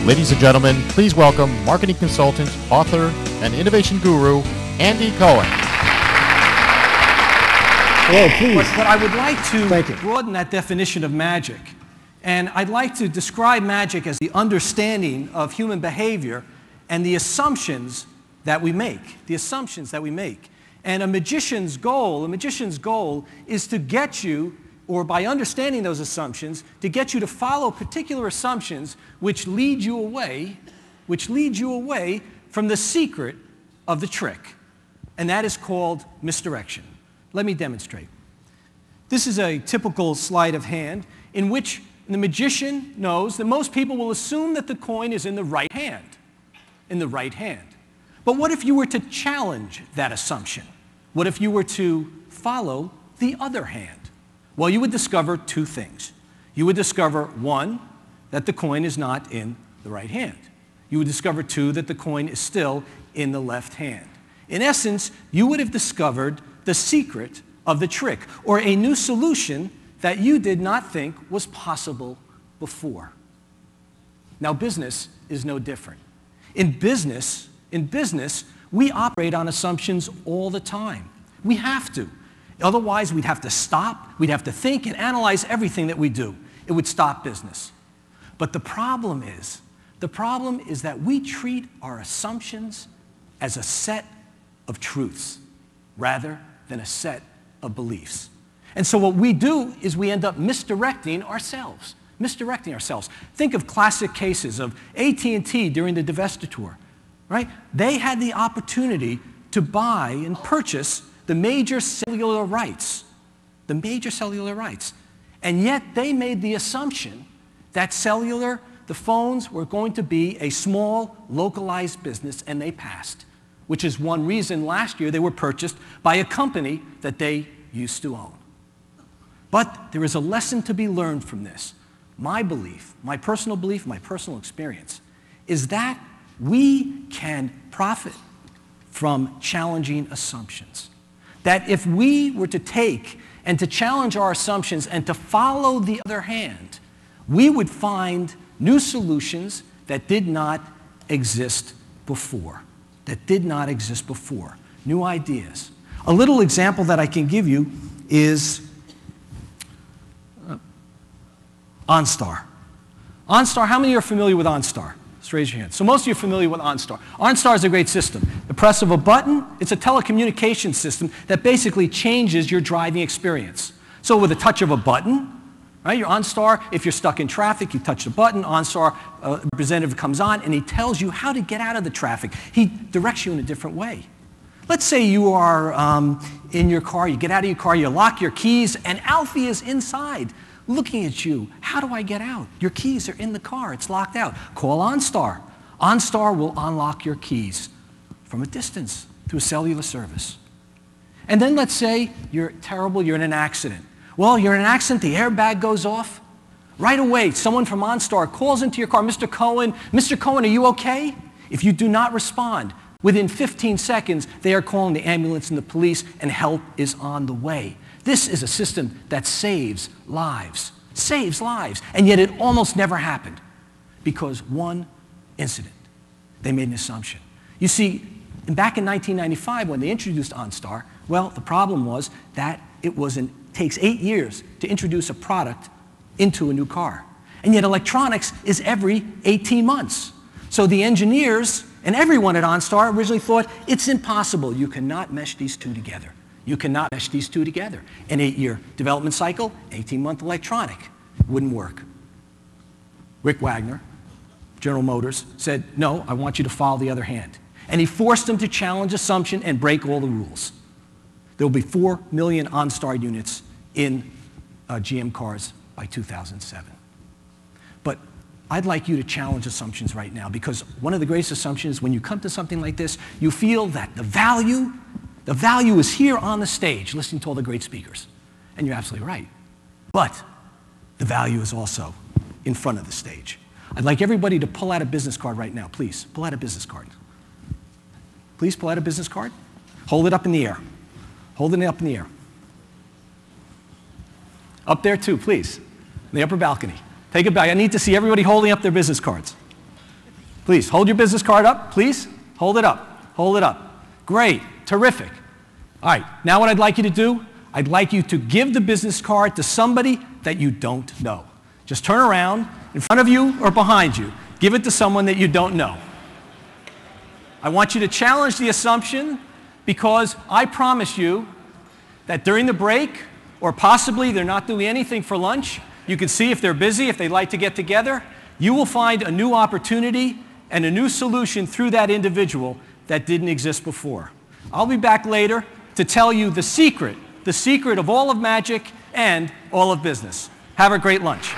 Ladies and gentlemen, please welcome marketing consultant, author, and innovation guru, Andy Cohen. Hello, please. But I would like to broaden that definition of magic. And I'd like to describe magic as the understanding of human behavior and the assumptions that we make. The assumptions that we make. And a magician's goal is to get you, or by understanding those assumptions, to get you to follow particular assumptions which lead you away from the secret of the trick. And that is called misdirection. Let me demonstrate. This is a typical sleight of hand in which the magician knows that most people will assume that the coin is in the right hand. In the right hand. But what if you were to challenge that assumption? What if you were to follow the other hand? Well, you would discover two things. You would discover, one, that the coin is not in the right hand. You would discover, two, that the coin is still in the left hand. In essence, you would have discovered the secret of the trick, or a new solution that you did not think was possible before. Now, business is no different. In business, we operate on assumptions all the time. We have to. Otherwise, we'd have to stop, we'd have to think and analyze everything that we do. It would stop business. But the problem is that we treat our assumptions as a set of truths rather than a set of beliefs. And so what we do is we end up misdirecting ourselves. Think of classic cases of AT&T during the divestiture, right? They had the opportunity to buy and purchase the major cellular rights. And yet they made the assumption that the phones were going to be a small, localized business, and they passed, which is one reason last year they were purchased by a company that they used to own. But there is a lesson to be learned from this. My personal experience, is that we can profit from challenging assumptions. That if we were to take and to challenge our assumptions and to follow the other hand, we would find new solutions that did not exist before. New ideas. A little example that I can give you is OnStar. OnStar, how many are familiar with OnStar? Just raise your hand. So most of you are familiar with OnStar. OnStar is a great system. The press of a button, it's a telecommunications system that basically changes your driving experience. So with a touch of a button, right, you're OnStar, if you're stuck in traffic, you touch the button, OnStar representative comes on, and he tells you how to get out of the traffic. He directs you in a different way. Let's say you are in your car, you get out of your car, you lock your keys, and Alfie is inside, looking at you. How do I get out? Your keys are in the car. It's locked out. Call OnStar. OnStar will unlock your keys from a distance through a cellular service. And then let's say you're in an accident. Well, you're in an accident, the airbag goes off. Right away, someone from OnStar calls into your car, Mr. Cohen, are you okay? If you do not respond, within 15 seconds, they are calling the ambulance and the police, and help is on the way. This is a system that saves lives, and yet it almost never happened because one incident. They made an assumption. You see, back in 1995 when they introduced OnStar, well, the problem was that it takes 8 years to introduce a product into a new car. And yet electronics is every 18 months. So the engineers and everyone at OnStar originally thought, it's impossible. You cannot mesh these two together. An 8-year development cycle, 18-month electronic. Wouldn't work. Rick Wagner, General Motors, said, no, I want you to follow the other hand. And he forced them to challenge assumption and break all the rules. There will be 4 million OnStar units in GM cars by 2007. But I'd like you to challenge assumptions right now, because one of the greatest assumptions when you come to something like this, you feel that the value is here on the stage, listening to all the great speakers. And you're absolutely right. But the value is also in front of the stage. I'd like everybody to pull out a business card right now. Please, pull out a business card. Please pull out a business card. Hold it up in the air. Holding it up in the air. Up there too, please. In the upper balcony. Take it back. I need to see everybody holding up their business cards. Please, hold your business card up, please. Hold it up. Hold it up. Great. Terrific. All right. Now what I'd like you to do, I'd like you to give the business card to somebody that you don't know. Just turn around in front of you or behind you. Give it to someone that you don't know. I want you to challenge the assumption, because I promise you that during the break, or possibly they're not doing anything for lunch, you can see if they're busy, if they'd like to get together, you will find a new opportunity and a new solution through that individual that didn't exist before. I'll be back later to tell you the secret of all of magic and all of business. Have a great lunch.